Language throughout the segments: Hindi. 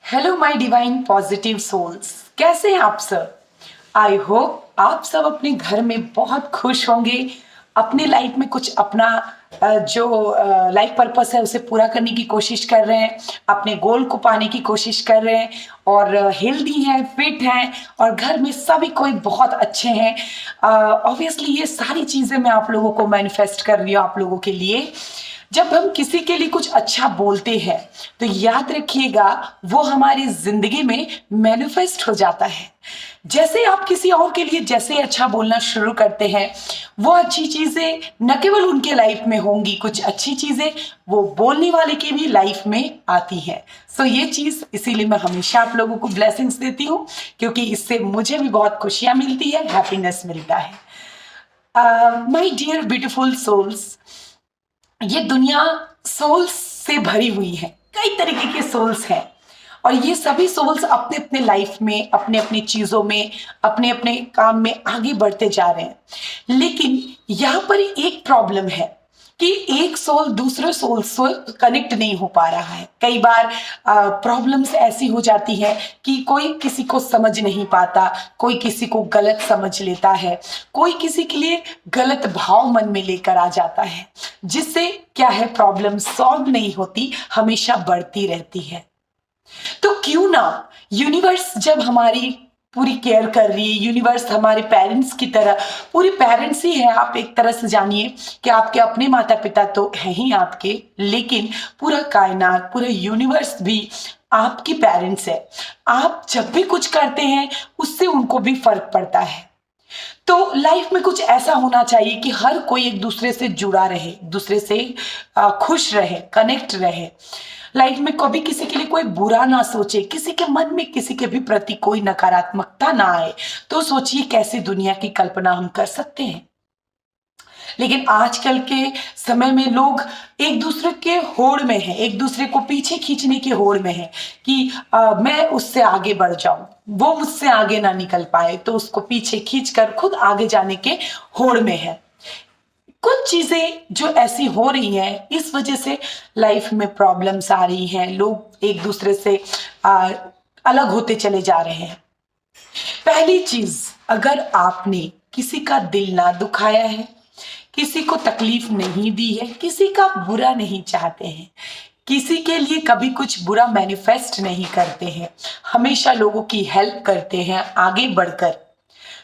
Hello my divine positive souls, कैसे हैं आप सब। आई होप आप सब अपने घर में बहुत खुश होंगे, अपने लाइफ में कुछ अपना जो लाइफ पर्पस है उसे पूरा करने की कोशिश कर रहे हैं, अपने गोल को पाने की कोशिश कर रहे हैं और हेल्दी हैं, फिट हैं और घर में सभी कोई बहुत अच्छे हैं। ऑब्वियसली ये सारी चीज़ें मैं आप लोगों को मैनिफेस्ट कर रही हूँ आप लोगों के लिए। जब हम किसी के लिए कुछ अच्छा बोलते हैं तो याद रखिएगा वो हमारी जिंदगी में मैनिफेस्ट हो जाता है। जैसे आप किसी और के लिए जैसे अच्छा बोलना शुरू करते हैं वो अच्छी चीजें न केवल उनके लाइफ में होंगी, कुछ अच्छी चीजें वो बोलने वाले की भी लाइफ में आती हैं। सो ये चीज इसीलिए मैं हमेशा आप लोगों को ब्लेसिंग्स देती हूँ, क्योंकि इससे मुझे भी बहुत खुशियां मिलती है, हैप्पीनेस मिलता है। माय डियर ब्यूटीफुल सोल्स, ये दुनिया सोल्स से भरी हुई है, कई तरीके के सोल्स हैं और ये सभी सोल्स अपने अपने लाइफ में, अपने अपने चीजों में, अपने अपने काम में आगे बढ़ते जा रहे हैं। लेकिन यहाँ पर एक प्रॉब्लम है कि एक सोल दूसरे सोल से कनेक्ट नहीं हो पा रहा है। कई बार प्रॉब्लम्स ऐसी हो जाती है कि कोई किसी को समझ नहीं पाता, कोई किसी को गलत समझ लेता है, कोई किसी के लिए गलत भाव मन में लेकर आ जाता है, जिससे क्या है प्रॉब्लम सॉल्व नहीं होती, हमेशा बढ़ती रहती है। तो क्यों ना यूनिवर्स जब हमारी पूरी केयर कर रही है, यूनिवर्स हमारे पेरेंट्स की तरह, पूरे पेरेंट्स ही है आप एक तरह से जानिए कि आपके अपने माता पिता तो हैं ही आपके, लेकिन पूरा कायनात, पूरा यूनिवर्स भी आपकी पेरेंट्स है। आप जब भी कुछ करते हैं उससे उनको भी फर्क पड़ता है। तो लाइफ में कुछ ऐसा होना चाहिए कि हर कोई एक दूसरे से जुड़ा रहे, एक दूसरे से खुश रहे, कनेक्ट रहे। लाइफ में कभी किसी के लिए कोई बुरा ना सोचे, किसी के मन में किसी के भी प्रति कोई नकारात्मकता ना आए। तो सोचिए कैसी दुनिया की कल्पना हम कर सकते हैं। लेकिन आजकल के समय में लोग एक दूसरे के होड़ में हैं, एक दूसरे को पीछे खींचने की होड़ में हैं कि मैं उससे आगे बढ़ जाऊं, वो मुझसे आगे ना निकल पाए, तो उसको पीछे खींचकर खुद आगे जाने के होड़ में है। कुछ चीजें जो ऐसी हो रही हैं, इस वजह से लाइफ में प्रॉब्लम्स आ रही हैं, लोग एक दूसरे से अलग होते चले जा रहे हैं। पहली चीज, अगर आपने किसी का दिल ना दुखाया है, किसी को तकलीफ नहीं दी है, किसी का बुरा नहीं चाहते हैं, किसी के लिए कभी कुछ बुरा मैनिफेस्ट नहीं करते हैं, हमेशा लोगों की हेल्प करते हैं आगे बढ़कर,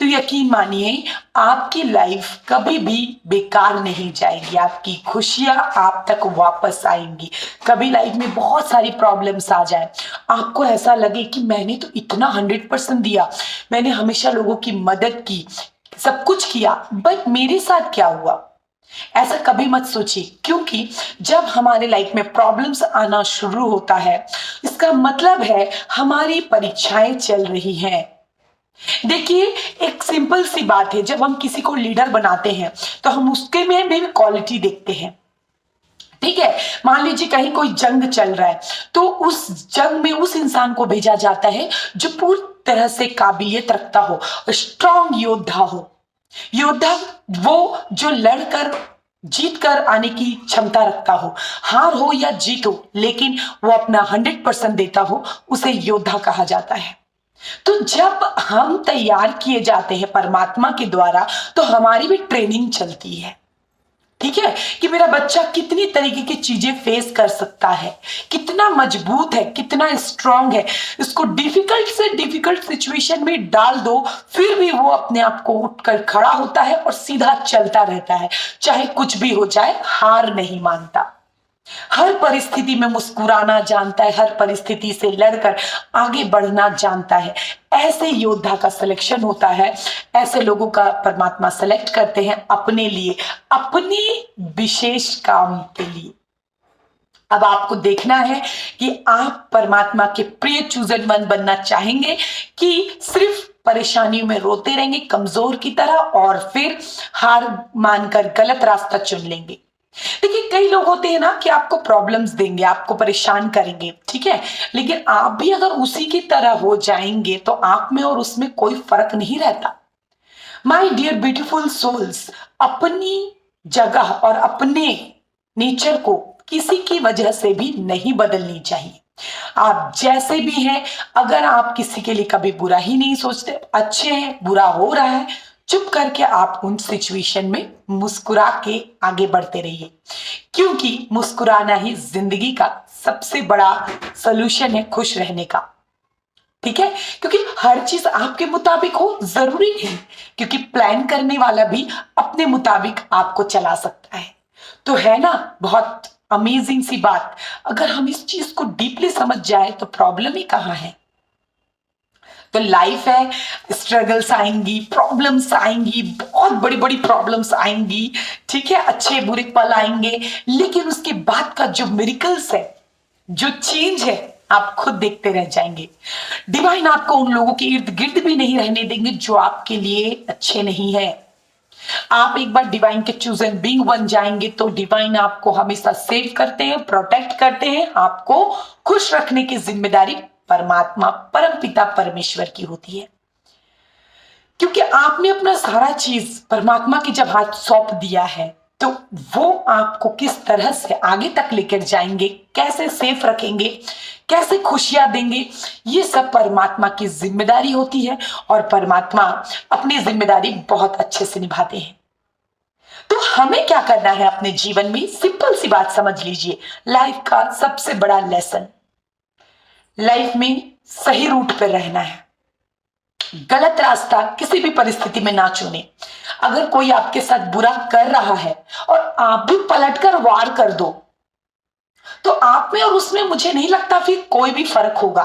तो यकीन मानिए आपकी लाइफ कभी भी बेकार नहीं जाएगी, आपकी खुशियां आप तक वापस आएंगी। कभी लाइफ में बहुत सारी प्रॉब्लम्स आ जाए, आपको ऐसा लगे कि मैंने तो इतना 100% दिया, मैंने हमेशा लोगों की मदद की, सब कुछ किया, बट मेरे साथ क्या हुआ, ऐसा कभी मत सोचिए। क्योंकि जब हमारे लाइफ में प्रॉब्लम्स आना शुरू होता है, इसका मतलब है हमारी परीक्षाएं चल रही हैं। देखिए, एक सिंपल सी बात है, जब हम किसी को लीडर बनाते हैं तो हम उसके में भी क्वालिटी देखते हैं। ठीक है, मान लीजिए कहीं कोई जंग चल रहा है तो उस जंग में उस इंसान को भेजा जाता है जो पूरी तरह से काबिलियत रखता हो, स्ट्रांग योद्धा हो। योद्धा वो जो लड़कर जीत कर आने की क्षमता रखता हो, हार हो या जीत हो, लेकिन वो अपना 100% देता हो, उसे योद्धा कहा जाता है। तो जब हम तैयार किए जाते हैं परमात्मा के द्वारा, तो हमारी भी ट्रेनिंग चलती है। ठीक है, कि मेरा बच्चा कितनी तरीके की चीजें फेस कर सकता है, कितना मजबूत है, कितना स्ट्रांग है। इसको डिफिकल्ट से डिफिकल्ट सिचुएशन में डाल दो, फिर भी वो अपने आप को उठकर खड़ा होता है और सीधा चलता रहता है, चाहे कुछ भी हो जाए, हार नहीं मानता। हर परिस्थिति में मुस्कुराना जानता है, हर परिस्थिति से लड़कर आगे बढ़ना जानता है। ऐसे योद्धा का सिलेक्शन होता है, ऐसे लोगों का परमात्मा सेलेक्ट करते हैं अपने लिए, अपने विशेष काम के लिए। अब आपको देखना है कि आप परमात्मा के प्रिय चूजन वन बनना चाहेंगे कि सिर्फ परेशानियों में रोते रहेंगे कमजोर की तरह और फिर हार मानकर गलत रास्ता चुन लेंगे। देखिए, कई लोग होते हैं ना कि आपको प्रॉब्लम्स देंगे, आपको परेशान करेंगे, ठीक है, लेकिन आप भी अगर उसी की तरह हो जाएंगे तो आप में और उसमें कोई फर्क नहीं रहता। माय डियर ब्यूटीफुल सोल्स, अपनी जगह और अपने नेचर को किसी की वजह से भी नहीं बदलनी चाहिए। आप जैसे भी हैं, अगर आप किसी के लिए कभी बुरा ही नहीं सोचते, अच्छे हैं, बुरा हो रहा है, चुप करके आप उन सिचुएशन में मुस्कुरा के आगे बढ़ते रहिए, क्योंकि मुस्कुराना ही जिंदगी का सबसे बड़ा सोल्यूशन है खुश रहने का। ठीक है, क्योंकि हर चीज आपके मुताबिक हो जरूरी नहीं, क्योंकि प्लान करने वाला भी अपने मुताबिक आपको चला सकता है। तो है ना बहुत अमेजिंग सी बात। अगर हम इस चीज को डीपली समझ जाए तो प्रॉब्लम ही कहाँ है। तो लाइफ है, स्ट्रगल्स आएंगी, प्रॉब्लम्स आएंगी, बहुत बड़ी बड़ी प्रॉब्लम्स आएंगी, ठीक है, अच्छे बुरे पल आएंगे, लेकिन उसके बाद का जो मिरेकल्स है, जो चेंज है, आप खुद देखते रह जाएंगे। डिवाइन आपको उन लोगों के इर्द गिर्द भी नहीं रहने देंगे जो आपके लिए अच्छे नहीं है। आप एक बार डिवाइन के चूजन बीइंग बन जाएंगे तो डिवाइन आपको हमेशा सेव करते हैं, प्रोटेक्ट करते हैं। आपको खुश रखने की जिम्मेदारी परमात्मा परमपिता परमेश्वर की होती है, क्योंकि आपने अपना सारा चीज परमात्मा के जब हाथ सौंप दिया है तो वो आपको किस तरह से आगे तक लेकर जाएंगे, कैसे सेफ रखेंगे, कैसे खुशियां देंगे, ये सब परमात्मा की जिम्मेदारी होती है। और परमात्मा अपनी जिम्मेदारी बहुत अच्छे से निभाते हैं। तो हमें क्या करना है अपने जीवन में, सिंपल सी बात समझ लीजिए। लाइफ का सबसे बड़ा लेसन, लाइफ में सही रूट पर रहना है, गलत रास्ता किसी भी परिस्थिति में ना चुने। अगर कोई आपके साथ बुरा कर रहा है और आप भी पलटकर वार कर दो, तो आप में और उसमें मुझे नहीं लगता फिर कोई भी फर्क होगा।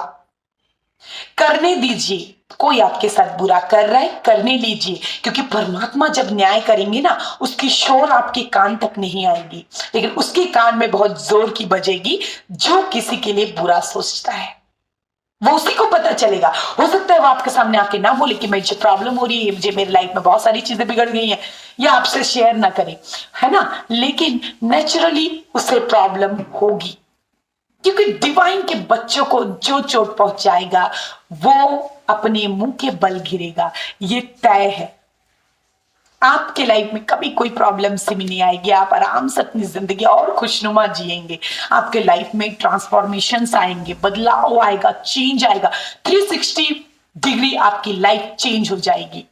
करने दीजिए, कोई आपके साथ बुरा कर रहा है, करने लीजिए, क्योंकि परमात्मा जब न्याय करेंगे ना, उसकी शोर आपके कान तक नहीं आएगी, लेकिन उसके कान में बहुत जोर की बजेगी। जो किसी के लिए बुरा सोचता है वो उसी को पता चलेगा। हो सकता है वो आपके सामने आके ना बोले कि मुझे प्रॉब्लम हो रही है, मुझे मेरी लाइफ में बहुत सारी चीजें बिगड़ गई हैं, या आपसे शेयर ना करे, है ना, लेकिन नेचुरली उसे प्रॉब्लम होगी, क्योंकि डिवाइन के बच्चों को जो चोट पहुंचाएगा वो अपने मुंह के बल गिरेगा, ये तय है। आपके लाइफ में कभी कोई प्रॉब्लम से भी नहीं आएगी, आप आराम से अपनी जिंदगी और खुशनुमा जिएंगे। आपके लाइफ में ट्रांसफॉर्मेशंस आएंगे, बदलाव आएगा, चेंज आएगा, 360 डिग्री आपकी लाइफ चेंज हो जाएगी।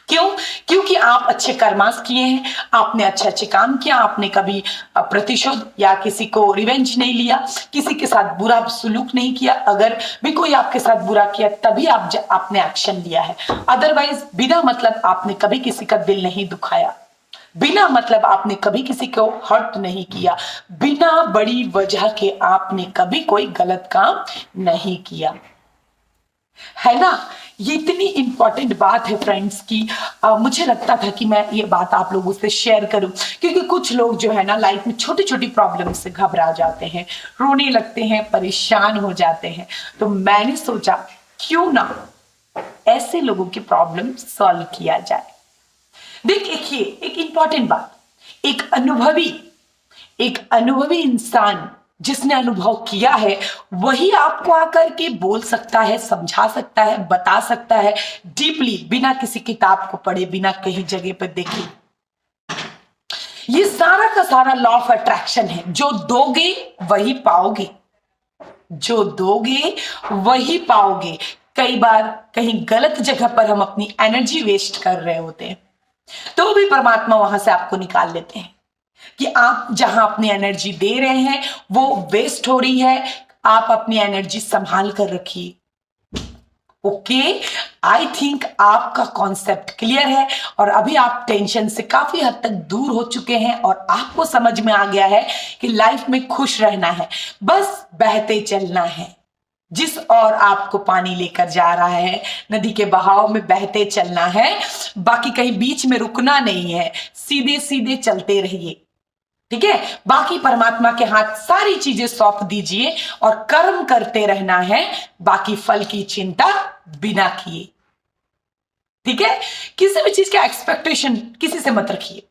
क्यों? क्योंकि आप अच्छे कर्मास किए हैं, आपने अच्छे अच्छे काम किया, आपने कभी प्रतिशोध या किसी को रिवेंज नहीं लिया, किसी के साथ बुरा सुलूक नहीं किया। अगर भी कोई आपके साथ बुरा किया तभी आपने एक्शन लिया है, अदरवाइज बिना मतलब आपने कभी किसी का दिल नहीं दुखाया, बिना मतलब आपने कभी किसी को हर्ट नहीं किया, बिना बड़ी वजह के आपने कभी कोई गलत काम नहीं किया, है ना। ये इतनी इंपॉर्टेंट बात है फ्रेंड्स की मुझे लगता था कि मैं ये बात आप लोगों से शेयर करूं, क्योंकि कुछ लोग जो है ना लाइफ में छोटी छोटी प्रॉब्लम से घबरा जाते हैं, रोने लगते हैं, परेशान हो जाते हैं। तो मैंने सोचा क्यों ना ऐसे लोगों की प्रॉब्लम सॉल्व किया जाए। देखिए एक इंपॉर्टेंट बात, एक अनुभवी इंसान जिसने अनुभव किया है वही आपको आकर के बोल सकता है, समझा सकता है, बता सकता है डीपली, बिना किसी किताब को पढ़े, बिना कहीं जगह पर देखे। ये सारा का सारा लॉ ऑफ अट्रैक्शन है, जो दोगे वही पाओगे, जो दोगे वही पाओगे। कई बार कहीं गलत जगह पर हम अपनी एनर्जी वेस्ट कर रहे होते हैं, तो भी परमात्मा वहां से आपको निकाल लेते हैं कि आप जहां अपनी एनर्जी दे रहे हैं वो वेस्ट हो रही है, आप अपनी एनर्जी संभाल कर रखिए। ओके, आई थिंक आपका कॉन्सेप्ट क्लियर है और अभी आप टेंशन से काफी हद तक दूर हो चुके हैं और आपको समझ में आ गया है कि लाइफ में खुश रहना है, बस बहते चलना है। जिस और आपको पानी लेकर जा रहा है, नदी के बहाव में बहते चलना है, बाकी कहीं बीच में रुकना नहीं है, सीधे सीधे चलते रहिए, ठीक है। बाकी परमात्मा के हाथ सारी चीजें सौंप दीजिए और कर्म करते रहना है, बाकी फल की चिंता बिना किए, ठीक है। किसी भी चीज का एक्सपेक्टेशन किसी से मत रखिए,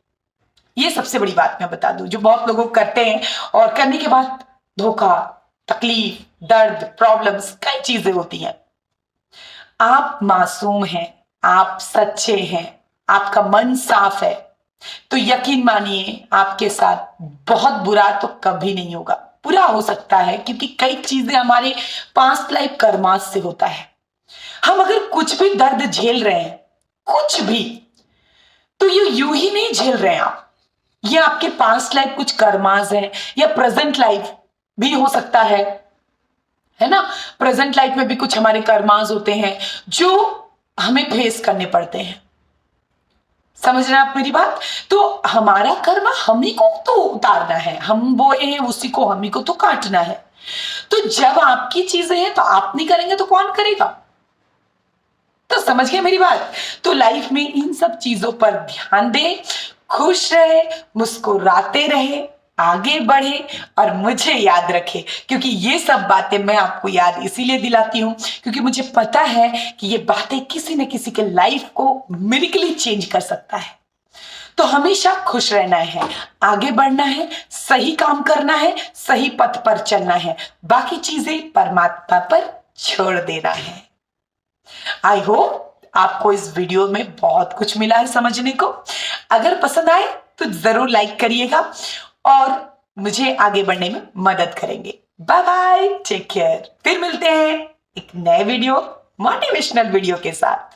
ये सबसे बड़ी बात मैं बता दूं, जो बहुत लोग करते हैं और करने के बाद धोखा, तकलीफ, दर्द, प्रॉब्लम्स, कई चीजें होती हैं। आप मासूम हैं, आप सच्चे हैं, आपका मन साफ है, तो यकीन मानिए आपके साथ बहुत बुरा तो कभी नहीं होगा। बुरा हो सकता है, क्योंकि कई चीजें हमारे पास्ट लाइफ कर्मास से होता है। हम अगर कुछ भी दर्द झेल रहे हैं, कुछ भी, तो ये यूं ही नहीं झेल रहे हैं आप। ये आपके पास्ट लाइफ कुछ कर्मास है, या प्रेजेंट लाइफ भी हो सकता है ना। प्रेजेंट लाइफ में भी कुछ हमारे कर्मास होते हैं जो हमें फेस करने पड़ते हैं। समझ रहे हैं आप मेरी बात? तो हमारा कर्म हम ही को तो उतारना है, हम बोए हैं उसी को हम ही को तो काटना है। तो जब आपकी चीजें हैं तो आप नहीं करेंगे तो कौन करेगा? तो समझ गए मेरी बात? तो लाइफ में इन सब चीजों पर ध्यान दें, खुश रहे, मुस्कुराते रहे, आगे बढ़े और मुझे याद रखे, क्योंकि ये सब बातें मैं आपको याद इसीलिए दिलाती हूं क्योंकि मुझे पता है कि ये बातें किसी न किसी के लाइफ को मिरेकली चेंज कर सकता है। तो हमेशा खुश रहना है, आगे बढ़ना है, सही काम करना है, सही पथ पर चलना है, बाकी चीजें परमात्मा पर छोड़ देना है। आई होप आपको इस वीडियो में बहुत कुछ मिला है समझने को। अगर पसंद आए तो जरूर लाइक करिएगा और मुझे आगे बढ़ने में मदद करेंगे। Bye bye, take care. फिर मिलते हैं एक नए वीडियो, मोटिवेशनल वीडियो के साथ।